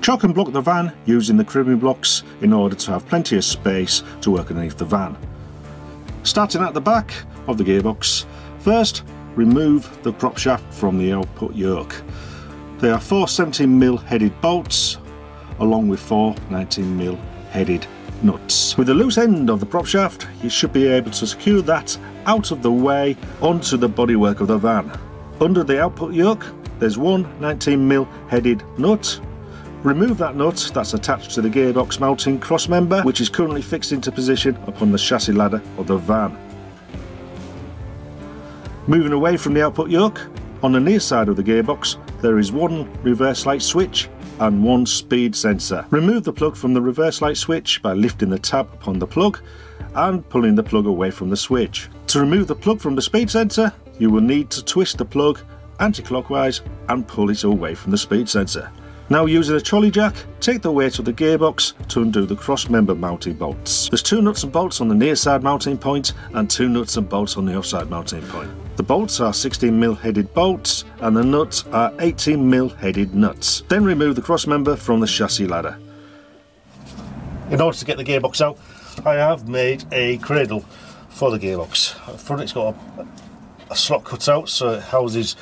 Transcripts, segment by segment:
Chock and block the van using the cribbing blocks in order to have plenty of space to work underneath the van. Starting at the back of the gearbox, first remove the prop shaft from the output yoke. There are 4 17mm headed bolts along with 4 19mm headed nuts. With the loose end of the prop shaft, you should be able to secure that out of the way onto the bodywork of the van. Under the output yoke, there's 1 19mm headed nut. Remove that nut that's attached to the gearbox mounting cross member, which is currently fixed into position upon the chassis ladder of the van. Moving away from the output yoke, on the near side of the gearbox there is 1 reverse light switch and 1 speed sensor. Remove the plug from the reverse light switch by lifting the tab upon the plug and pulling the plug away from the switch. To remove the plug from the speed sensor, you will need to twist the plug anti-clockwise and pull it away from the speed sensor. Now, using a trolley jack, take the weight of the gearbox to undo the cross member mounting bolts. There's 2 nuts and bolts on the near side mounting point and 2 nuts and bolts on the offside mounting point. The bolts are 16mm headed bolts and the nuts are 18mm headed nuts. Then remove the cross member from the chassis ladder. In order to get the gearbox out, I have made a cradle for the gearbox. At the front it's got a slot cut out so it houses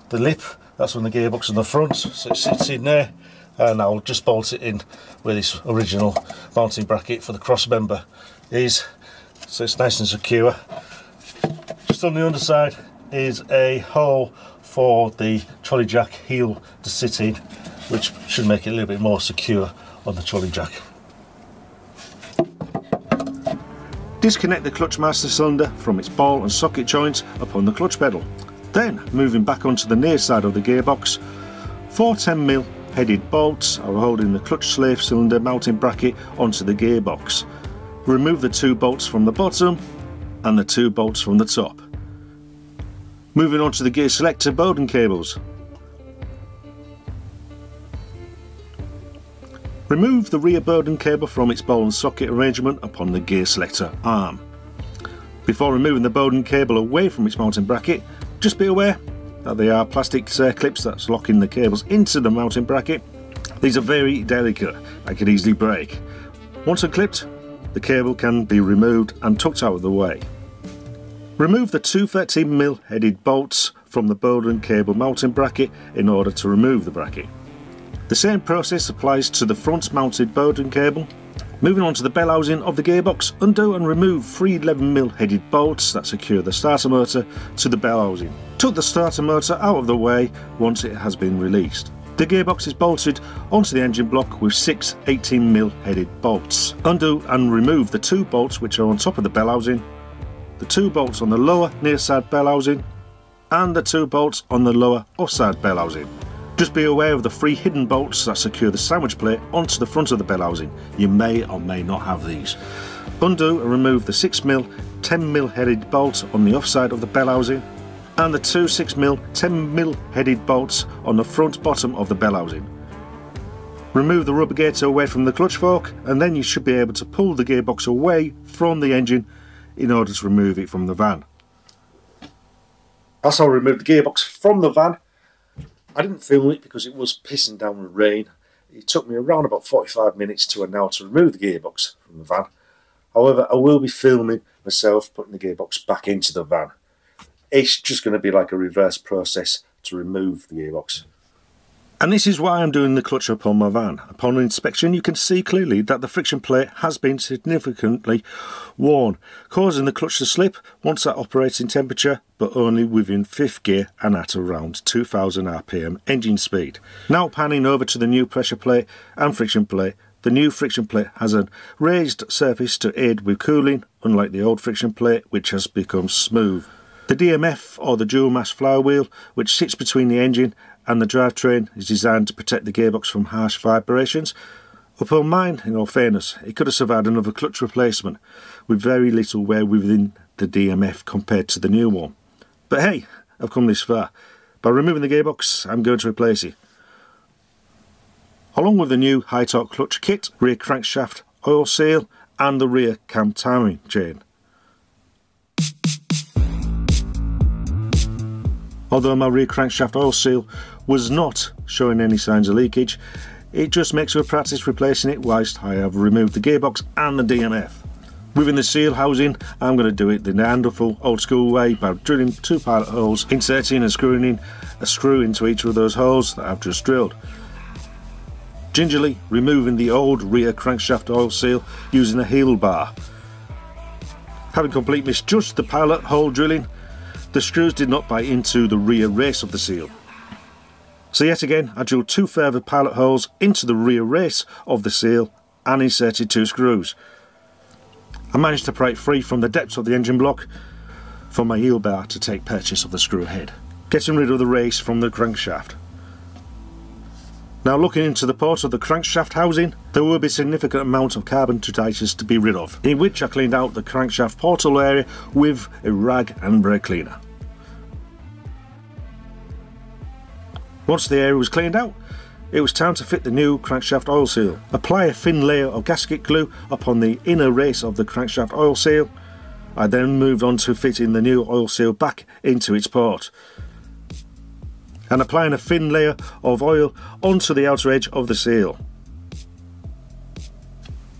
the lip. That's on the gearbox on the front, so it sits in there, and I'll just bolt it in where this original mounting bracket for the cross member is, so it's nice and secure. Just on the underside is a hole for the trolley jack heel to sit in, which should make it a little bit more secure on the trolley jack. Disconnect the clutch master cylinder from its ball and socket joints upon the clutch pedal. Then, moving back onto the near side of the gearbox, 4 10mm headed bolts are holding the clutch slave cylinder mounting bracket onto the gearbox. Remove the 2 bolts from the bottom and the 2 bolts from the top. Moving on to the gear selector Bowden cables. Remove the rear Bowden cable from its ball and socket arrangement upon the gear selector arm. Before removing the Bowden cable away from its mounting bracket, just be aware that they are plastic clips that's locking the cables into the mounting bracket. These are very delicate and can easily break. Once unclipped, the cable can be removed and tucked out of the way. Remove the 2 13mm headed bolts from the Bowden cable mounting bracket in order to remove the bracket. The same process applies to the front mounted Bowden cable. Moving on to the bell housing of the gearbox, undo and remove 3 11mm headed bolts that secure the starter motor to the bell housing. Tuck the starter motor out of the way once it has been released. The gearbox is bolted onto the engine block with 6 18mm headed bolts. Undo and remove the 2 bolts which are on top of the bell housing, the 2 bolts on the lower near side bell housing and the 2 bolts on the lower offside bell housing. Just be aware of the 3 hidden bolts that secure the sandwich plate onto the front of the bell housing. You may or may not have these. Undo and remove the 6mm 10mm headed bolt on the offside of the bell housing and the 2 6mm 10mm headed bolts on the front bottom of the bell housing. Remove the rubber gator away from the clutch fork and then you should be able to pull the gearbox away from the engine in order to remove it from the van. That's how I removed the gearbox from the van. I didn't film it because it was pissing down with rain. It took me around about 45 minutes to an hour to remove the gearbox from the van. However, I will be filming myself putting the gearbox back into the van. It's just going to be like a reverse process to remove the gearbox. And this is why I'm doing the clutch up on my van. Upon inspection you can see clearly that the friction plate has been significantly worn, causing the clutch to slip once at operating temperature, but only within 5th gear and at around 2000 RPM engine speed. Now panning over to the new pressure plate and friction plate. The new friction plate has a raised surface to aid with cooling, unlike the old friction plate which has become smooth. The DMF, or the Dual Mass FlyWheel, which sits between the engine and the drivetrain, is designed to protect the gearbox from harsh vibrations. Upon mine, in all fairness, it could have survived another clutch replacement with very little wear within the DMF compared to the new one. But hey, I've come this far. By removing the gearbox, I'm going to replace it. Along with the new HI-Torq clutch kit, rear crankshaft oil seal and the rear cam timing chain. Although my rear crankshaft oil seal was not showing any signs of leakage, it just makes for practice replacing it whilst I have removed the gearbox and the DMF. Within the seal housing, I'm going to do it the Neanderthal old school way by drilling 2 pilot holes, inserting and screwing in a screw into each of those holes that I've just drilled. Gingerly removing the old rear crankshaft oil seal using a heel bar. Having completely misjudged the pilot hole drilling, the screws did not bite into the rear race of the seal. So yet again, I drilled 2 further pilot holes into the rear race of the seal and inserted 2 screws. I managed to pry it free from the depths of the engine block for my heel bar to take purchase of the screw head, getting rid of the race from the crankshaft. Now looking into the port of the crankshaft housing, there will be a significant amount of carbon detritus to be rid of, in which I cleaned out the crankshaft portal area with a rag and brake cleaner. Once the area was cleaned out, it was time to fit the new crankshaft oil seal. Apply a thin layer of gasket glue upon the inner race of the crankshaft oil seal. I then moved on to fitting the new oil seal back into its port, and applying a thin layer of oil onto the outer edge of the seal.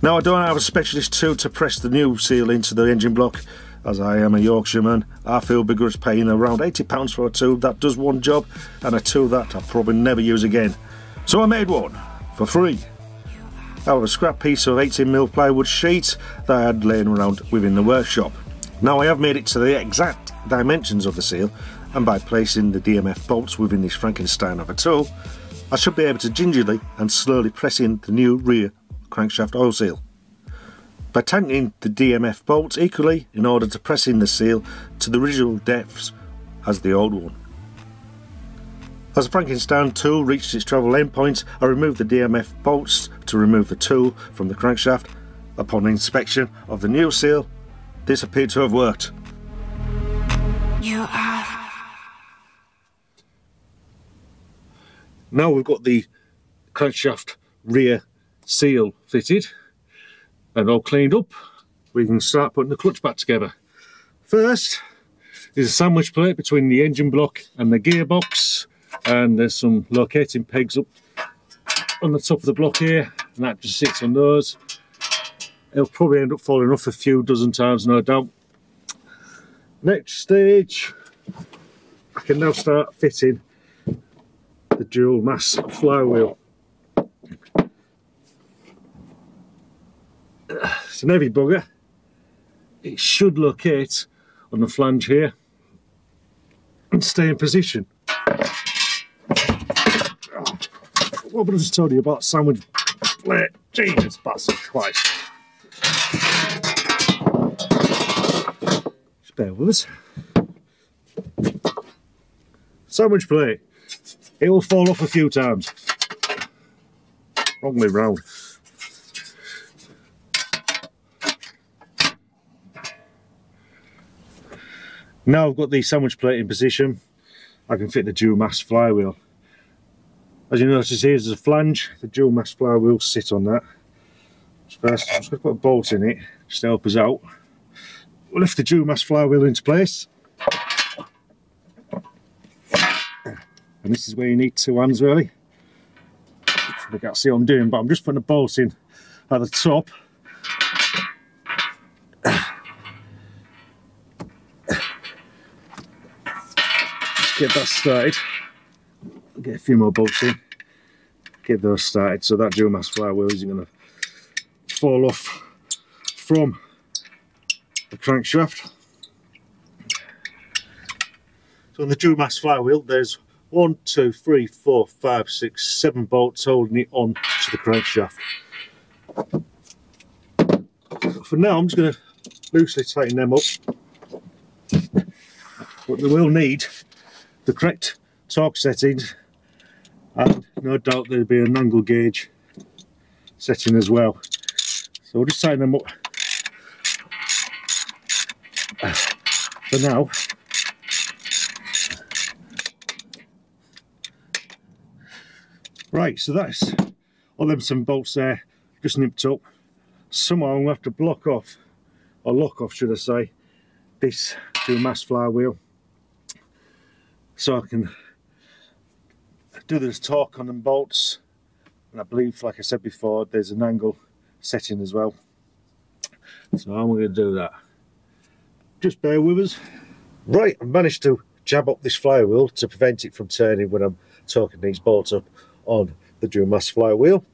Now I don't have a specialist tool to press the new seal into the engine block. As I am a Yorkshireman, I feel begrudged paying around £80 for a tool that does one job and a tool that I'll probably never use again. So I made one for free out of a scrap piece of 18mm plywood sheet that I had laying around within the workshop. Now I have made it to the exact dimensions of the seal, and by placing the DMF bolts within this Frankenstein of a tool, I should be able to gingerly and slowly press in the new rear crankshaft oil seal. By tightening the DMF bolts equally in order to press in the seal to the original depths as the old one. As the Frankenstein tool reached its travel endpoint, I removed the DMF bolts to remove the tool from the crankshaft. Upon inspection of the new seal, this appeared to have worked. Now we've got the crankshaft rear seal fitted and all cleaned up, we can start putting the clutch back together. First is a sandwich plate between the engine block and the gearbox, and there's some locating pegs up on the top of the block here, and that just sits on those. It'll probably end up falling off a few dozen times, no doubt. Next stage, I can now start fitting the Dual Mass FlyWheel. It's an heavy bugger. It should locate on the flange here and stay in position. What was I just told you about sandwich plate? Jesus, bastard Christ. Just bear with us. Sandwich plate. It will fall off a few times. Wrong way round. Now I've got the sandwich plate in position, I can fit the Dual Mass FlyWheel. As you notice here, there's a flange. The Dual Mass FlyWheel sit on that. First, I'm just going to put a bolt in it just to help us out. We'll lift the Dual Mass FlyWheel into place. And this is where you need 2 hands really. You can't see what I'm doing, but I'm just putting a bolt in at the top. Get that started. Get a few more bolts in. Get those started so that Dual Mass FlyWheel isn't going to fall off from the crankshaft. So on the Dual Mass FlyWheel, there's 1, 2, 3, 4, 5, 6, 7 bolts holding it on to the crankshaft. For now, I'm just going to loosely tighten them up, but they will need the correct torque settings, and no doubt there'll be an angle gauge setting as well. So we'll just tighten them up for now. Right, so that's all them 7 bolts there, just nipped up. Somehow I'm going to have to block off, or lock off should I say, this Dual Mass FlyWheel, so I can do this torque on them bolts and I believe, like I said before, there's an angle setting as well. So I'm going to do that. Just bear with us. Right, I managed to jab up this flywheel to prevent it from turning when I'm torquing these bolts up on the Dual Mass flywheel.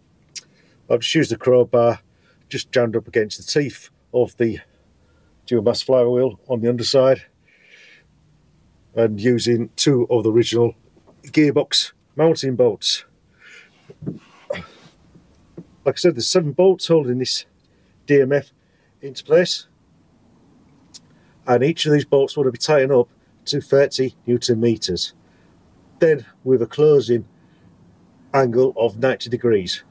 I've just used the crowbar, just jammed up against the teeth of the Dual Mass flywheel on the underside, and using 2 of the original Gearbox mounting bolts. Like I said, there's 7 bolts holding this DMF into place, and each of these bolts want to be tightened up to 30 Newton meters, then with a closing angle of 90 degrees.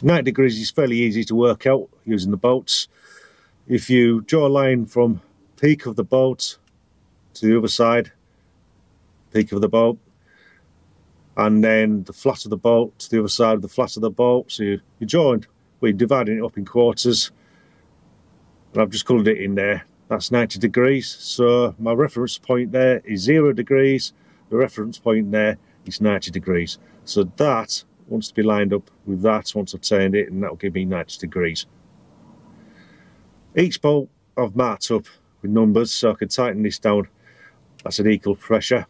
"90 degrees is fairly easy to work out using the bolts. If you draw a line from peak of the bolt to the other side, peak of the bolt, and then the flat of the bolt to the other side of the flat of the bolt, so you're dividing it up in quarters, and I've just coloured it in there. That's 90 degrees. So my reference point there is 0 degrees. The reference point there is 90 degrees. So that wants to be lined up with that once I've turned it, and that will give me 90 degrees. Each bolt I've marked up with numbers so I can tighten this down. That's an equal pressure.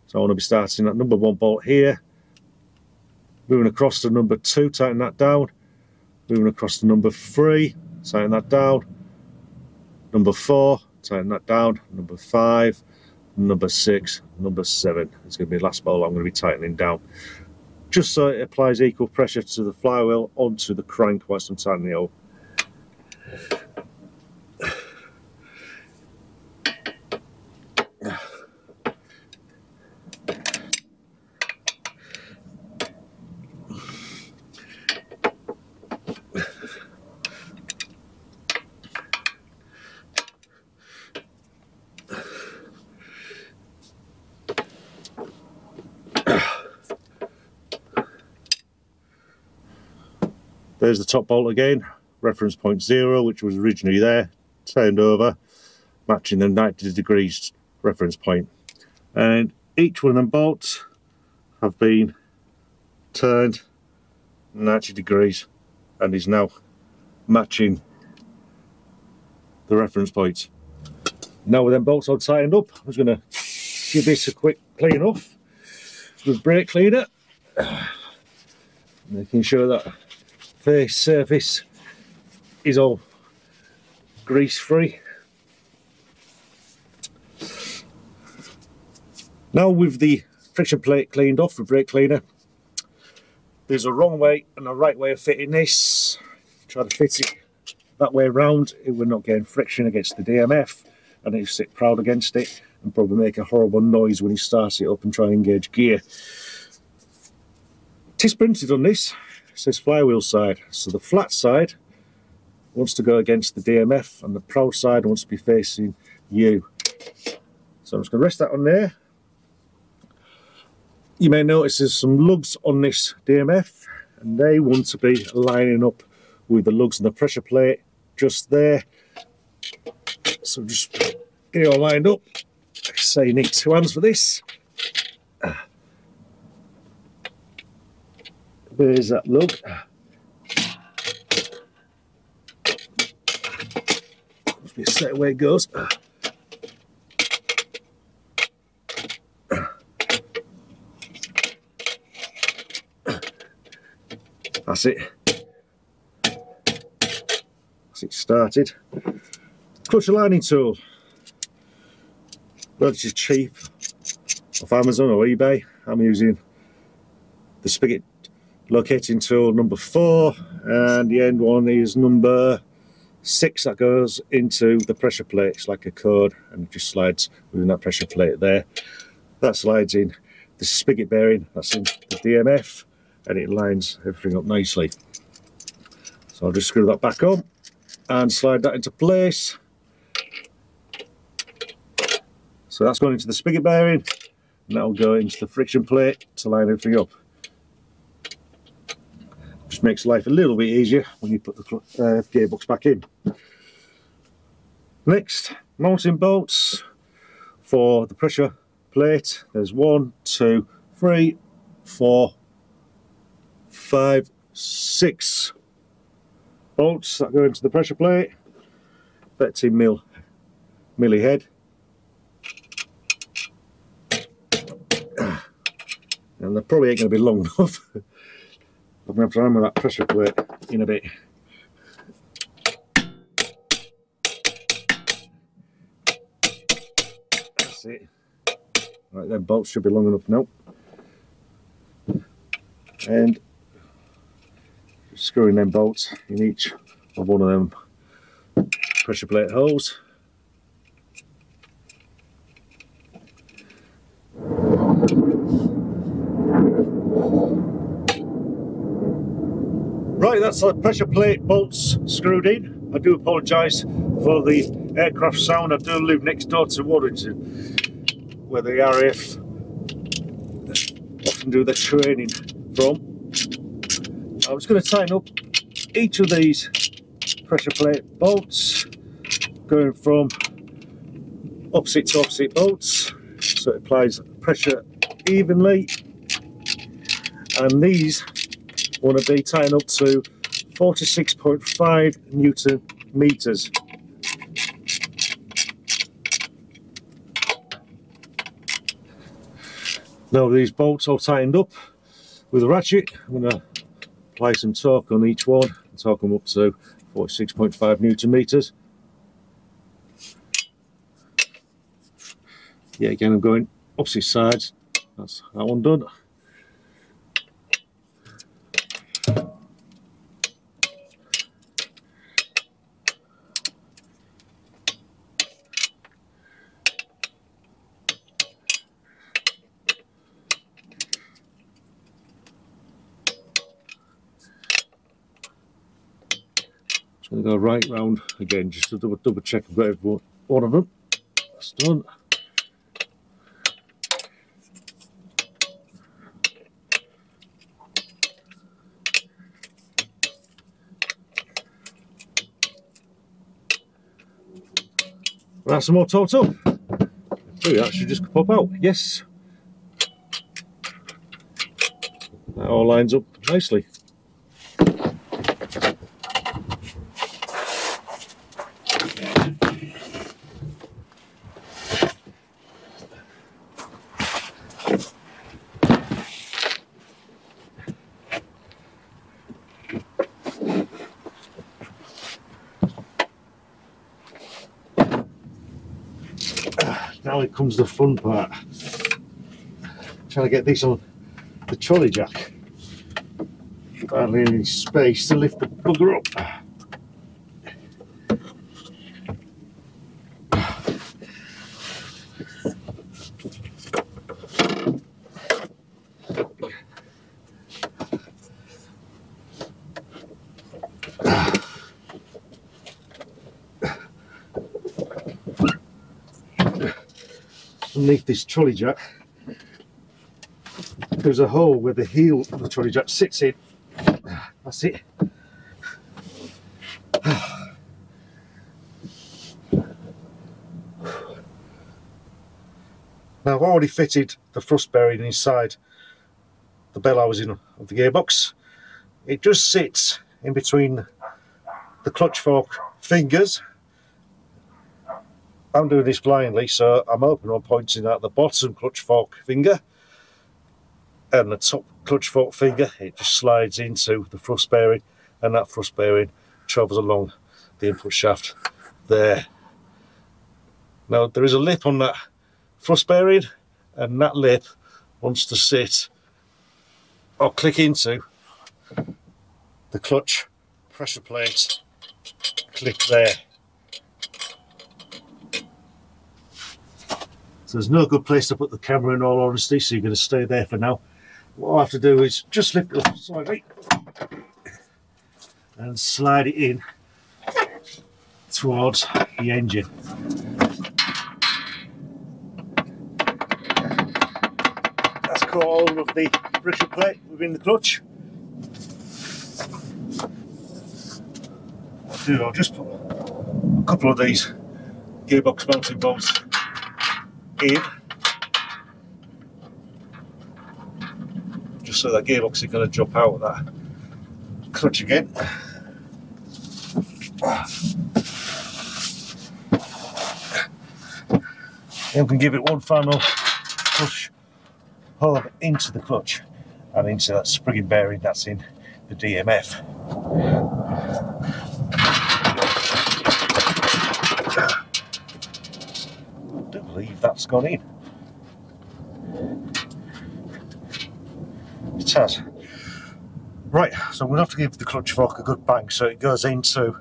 So I want to be starting at number 1 bolt here, moving across to number 2, tighten that down, moving across to number 3, tighten that down, number 4, tighten that down, number 5, number 6, number 7. It's going to be the last bolt I'm going to be tightening down, just so it applies equal pressure to the flywheel onto the crank whilst I'm tightening it up. There's the top bolt again, reference point 0, which was originally there, turned over, matching the 90 degrees reference point. And each one of them bolts have been turned 90 degrees and is now matching the reference points. Now with them bolts all tightened up, I'm just going to give this a quick clean off with brake cleaner, making sure that face surface is all grease free. Now with the friction plate cleaned off with brake cleaner, there's a wrong way and a right way of fitting this. Try to fit it that way around, it will not gain friction against the DMF, and it'll sit proud against it and probably make a horrible noise when you start it up and try and engage gear. It is printed on this. It says flywheel side, so the flat side wants to go against the DMF and the proud side wants to be facing you. So I'm just going to rest that on there. You may notice there's some lugs on this DMF, and they want to be lining up with the lugs and the pressure plate just there. So just get it all lined up. Like I say, you need 2 hands for this. There's that lug. Must be a set way it goes. That's it. That's it started. Clutch aligning tool. Relatively cheap off Amazon or eBay. I'm using the spigot locating tool number 4, and the end one is number 6 that goes into the pressure plate. It's like a code and it just slides within that pressure plate there. That slides in the spigot bearing that's in the DMF, and it lines everything up nicely. So I'll just screw that back on and slide that into place. So that's going into the spigot bearing. and that'll go into the friction plate to line everything up. Just makes life a little bit easier when you put the gearbox back in. Next, mounting bolts for the pressure plate. There's 1, 2, 3, 4, 5, 6 bolts that go into the pressure plate. 13mm head. And they probably ain't going to be long enough. I'm going to have to hammer that pressure plate in a bit. That's it. Right, them bolts should be long enough now. And screwing them bolts in each of one of them pressure plate holes. Right, that's the pressure plate bolts screwed in. I do apologise for the aircraft sound. I do live next door to Warrington, where the RAF often do their training from. I was going to tighten up each of these pressure plate bolts, going from opposite to opposite bolts, so it applies pressure evenly. And these want to be tightened up to 46.5 Newton meters. Now these bolts are tightened up with a ratchet. I'm going to apply some torque on each one and torque them up to 46.5 Newton meters. Yeah, again I'm going opposite sides. That's that one done. I'm going to go right round again just to double check I've got every one of them. That's done. That's some more torqued up. So that should just pop out. Yes. That all lines up nicely. Now it comes the fun part. Trying to get this on the trolley jack. Hardly any space to lift the bugger up. Underneath this trolley jack there's a hole where the heel of the trolley jack sits in. That's it. Now I've already fitted the thrust bearing inside the bell housing of the gearbox. It just sits in between the clutch fork fingers. I'm doing this blindly, so I'm hoping I'm pointing at the bottom clutch fork finger, and the top clutch fork finger, it just slides into the thrust bearing, and that thrust bearing travels along the input shaft there. Now there is a lip on that thrust bearing, and that lip wants to sit or click into the clutch pressure plate. Click there. So there's no good place to put the camera in all honesty, so you're going to stay there for now. What I have to do is just lift it up slightly and slide it in towards the engine. caught all of the pressure plate within the clutch. I'll just put a couple of these gearbox mounting bolts in, just so that gearbox is going to drop out of that clutch again. Then we can give it one final push hard into the clutch and into that spring bearing that's in the DMF. I do believe that's gone in. It has. Right, so we'll have to give the clutch fork a good bang so it goes into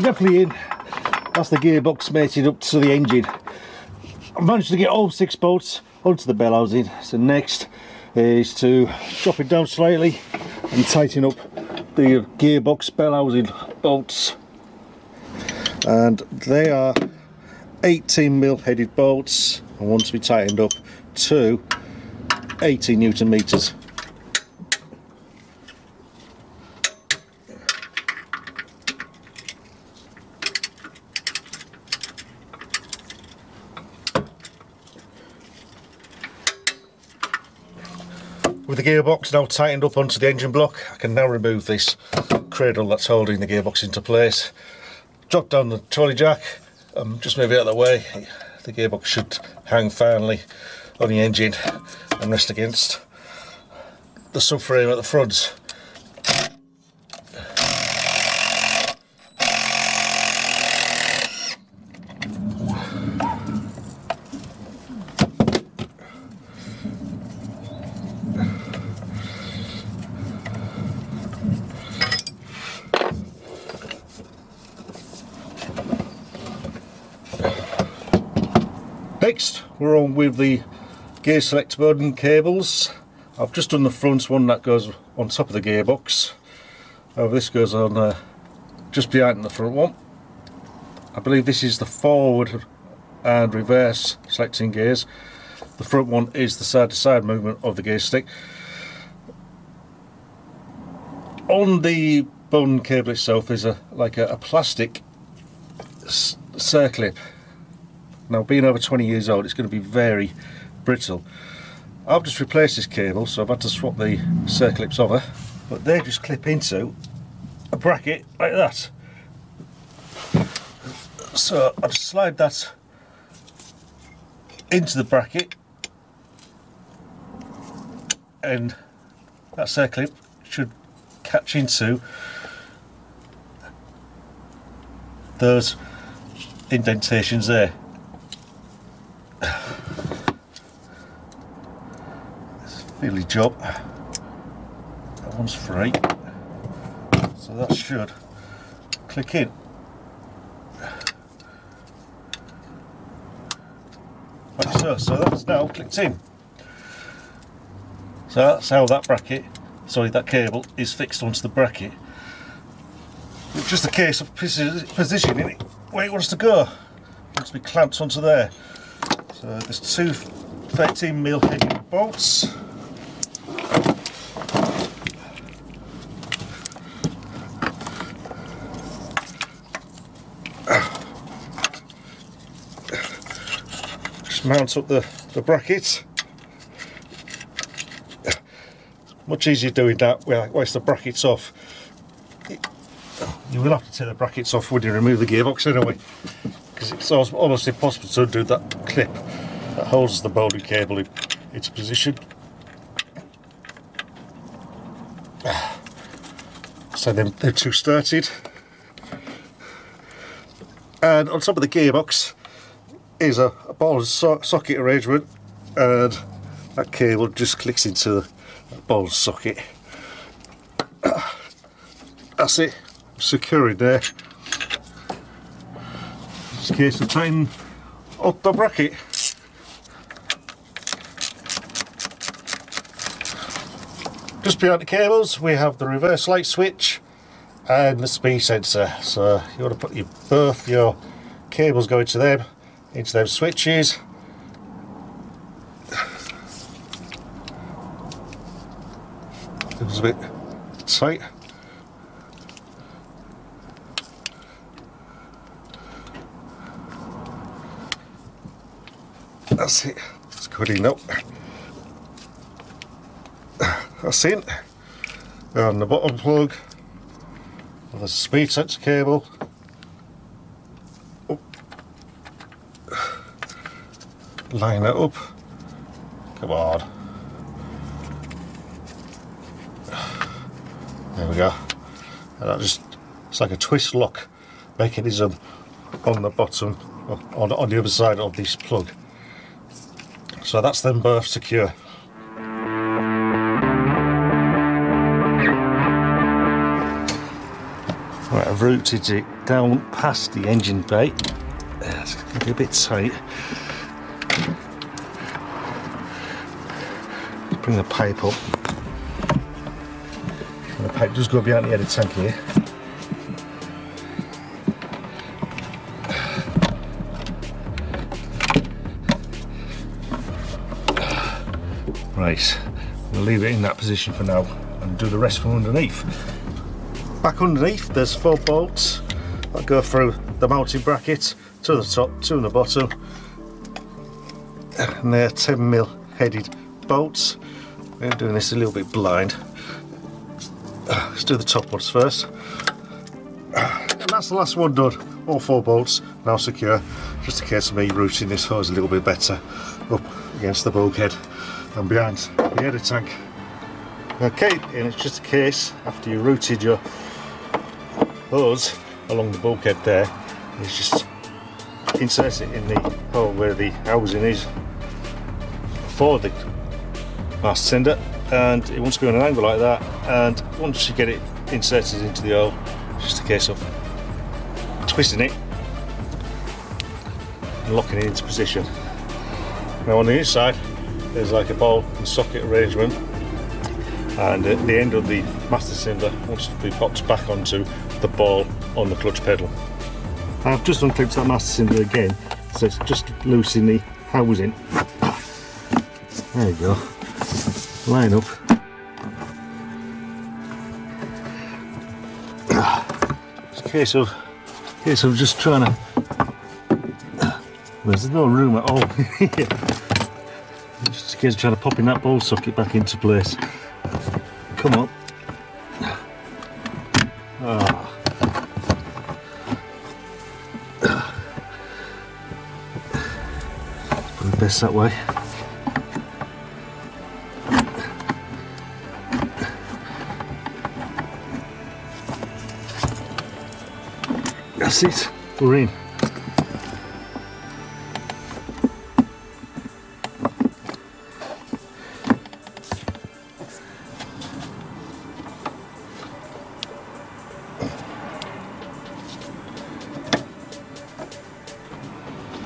definitely in. That's the gearbox mated up to the engine. I've managed to get all 6 bolts onto the bell housing, so next is to drop it down slightly and tighten up the gearbox bell housing bolts, and they are 18mm headed bolts and want to be tightened up to 80 Newton meters. With the gearbox now tightened up onto the engine block, I can now remove this cradle that's holding the gearbox into place. Drop down the trolley jack, just move it out of the way. The gearbox should hang firmly on the engine and rest against the subframe at the front. Next, we're on with the gear select board and cables. I've just done the front one that goes on top of the gearbox. This goes on just behind the front one. I believe this is the forward and reverse selecting gears. The front one is the side to side movement of the gear stick. On the board and cable itself is like a plastic circlip. Now, being over 20 years old, it's going to be very brittle. I've just replaced this cable, so I've had to swap the circlips over, but they just clip into a bracket like that. So I just slide that into the bracket, and that circlip should catch into those indentations there. Fiddly job. That one's free, so that should click in. Like so. So that's now clicked in. So that's how that that cable is fixed onto the bracket. It's just a case of positioning it where it wants to go. It wants to be clamped onto there. So there's 2 13mm headed bolts. Just mount up the bracket. Much easier doing that whilst the bracket's off. You will have to take the brackets off when you remove the gearbox anyway, because it's almost impossible to undo that clip that holds the board and cable into position. So then they're 2 started, and on top of the gearbox is a ball and socket arrangement, and that cable just clicks into the ball and socket. That's it, secure it there. It's a case of tightening up the bracket. Just behind the cables we have the reverse light switch and the speed sensor. So you want to put both your cables going to them, into those switches. It was a bit tight. That's it. It's good enough. That's it. And the bottom plug with the speed sensor cable. Line it up. Come on. There we go. And that just, it's like a twist lock mechanism on the bottom, on the other side of this plug. So that's them both secure. Right, I've routed it down past the engine bay. It's going to be a bit tight. Bring the pipe up. And the pipe does go behind the headed tank here. Right, we'll leave it in that position for now and do the rest from underneath. Back underneath there's 4 bolts that go through the mounting bracket, 2 at the top, 2 on the bottom, and they're 10mm headed bolts. We're doing this a little bit blind. Let's do the top ones first. And that's the last one done. All 4 bolts now secure. Just a case of me routing this hose a little bit better up against the bulkhead and behind the header tank. Okay, and it's just a case, after you routed your hose along the bulkhead there, it's just insert it in the hole where the housing is for the master cylinder, and it wants to be on an angle like that, and once you get it inserted into the hole, it's just a case of twisting it and locking it into position. Now on the inside there's like a ball and socket arrangement, and at the end of the master cylinder wants to be popped back onto the ball on the clutch pedal. I've just unclipped that master cylinder again, so it's just loosening the housing. There you go. Line up. It's a case of just trying to. There's no room at all. Just a case of trying to pop in that ball socket back into place. Come on. Probably best that way. That's it, we're in.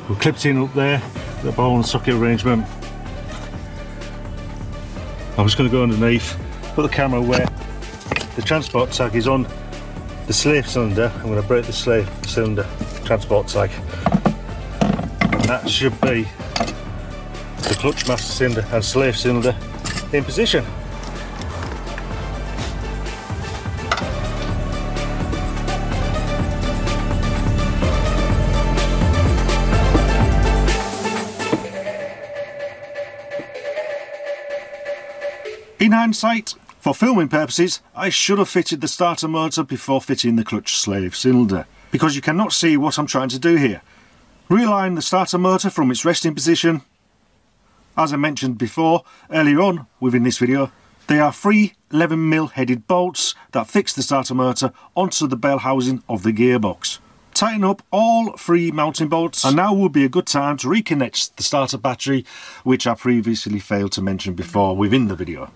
We've clipped in up there, the ball and socket arrangement. I'm just going to go underneath, put the camera where the transport tag is on the slave cylinder. I'm going to break the slave cylinder transport tag, and that should be the clutch master cylinder and slave cylinder in position. In hindsight, for filming purposes, I should have fitted the starter motor before fitting the clutch slave cylinder, because you cannot see what I'm trying to do here. Realign the starter motor from its resting position. As I mentioned before, earlier on within this video, they are 3 11mm headed bolts that fix the starter motor onto the bell housing of the gearbox. Tighten up all 3 mounting bolts, and now would be a good time to reconnect the starter battery, which I previously failed to mention before within the video.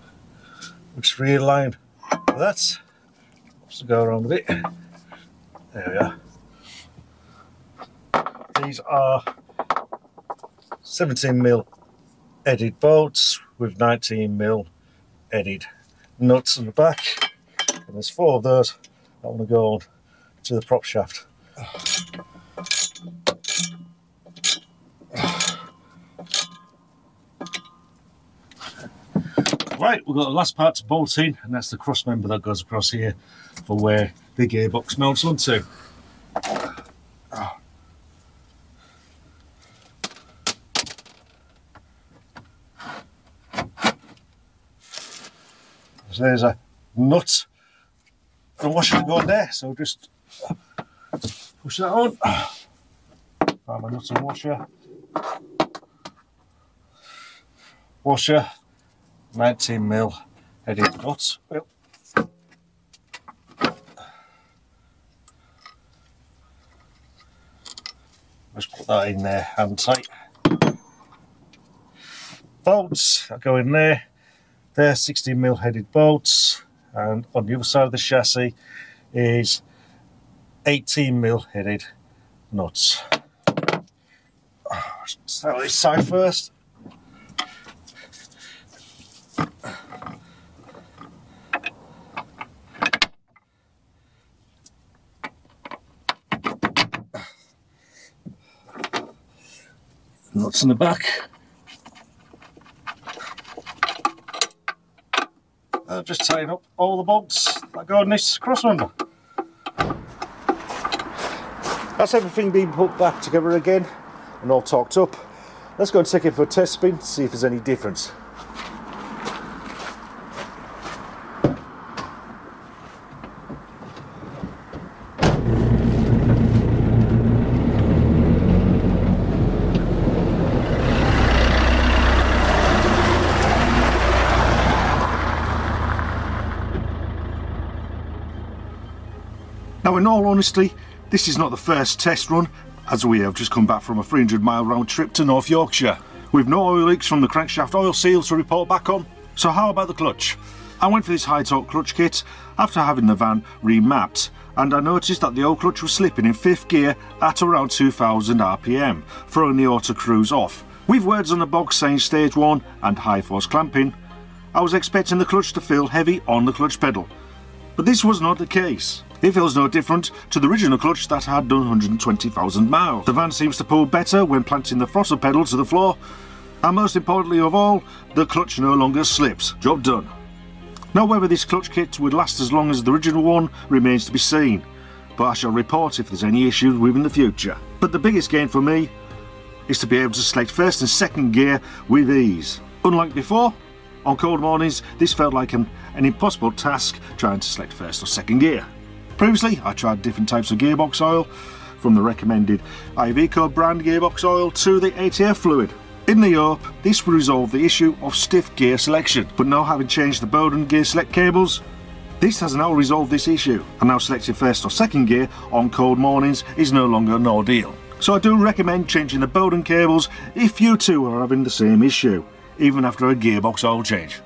Let's realign that. Let's go around with it. There we are. These are 17mm headed bolts with 19mm headed nuts on the back, and there's 4 of those that want to go on to the prop shaft. Right, we've got the last part to bolt in, and that's the cross member that goes across here for where the gearbox mounts onto. So there's a nut and a washer going there, so just push that on. Find my nut and washer. Washer, 19mm headed nuts. Well, just put that in there hand tight. Bolts that go in there. They're 16mm headed bolts, and on the other side of the chassis is 18mm headed nuts. Start with this side first. Nuts in the back. I'll just tighten up all the bolts that go on this cross member. That's everything being put back together again and all torqued up. Let's go and take it for a test spin to see if there's any difference. Now, in all honesty, this is not the first test run, as we have just come back from a 300-mile round trip to North Yorkshire, with no oil leaks from the crankshaft oil seals to report back on. So how about the clutch? I went for this HI-Torq clutch kit after having the van remapped, and I noticed that the old clutch was slipping in 5th gear at around 2000 RPM, throwing the auto cruise off. With words on the box saying stage 1 and high force clamping, I was expecting the clutch to feel heavy on the clutch pedal. But this was not the case. It feels no different to the original clutch that had done 120,000 miles. The van seems to pull better when planting the throttle pedal to the floor, and most importantly of all, the clutch no longer slips. Job done. Now, whether this clutch kit would last as long as the original one remains to be seen, but I shall report if there's any issues with in the future. But the biggest gain for me is to be able to select first and second gear with ease. Unlike before, on cold mornings, this felt like an impossible task trying to select first or second gear. Previously, I tried different types of gearbox oil, from the recommended Iveco brand gearbox oil to the ATF fluid, in the hope this would resolve the issue of stiff gear selection. But now, having changed the Bowden gear select cables, this has now resolved this issue, and now selecting first or second gear on cold mornings is no longer an ordeal. So I do recommend changing the Bowden cables if you too are having the same issue, even after a gearbox oil change.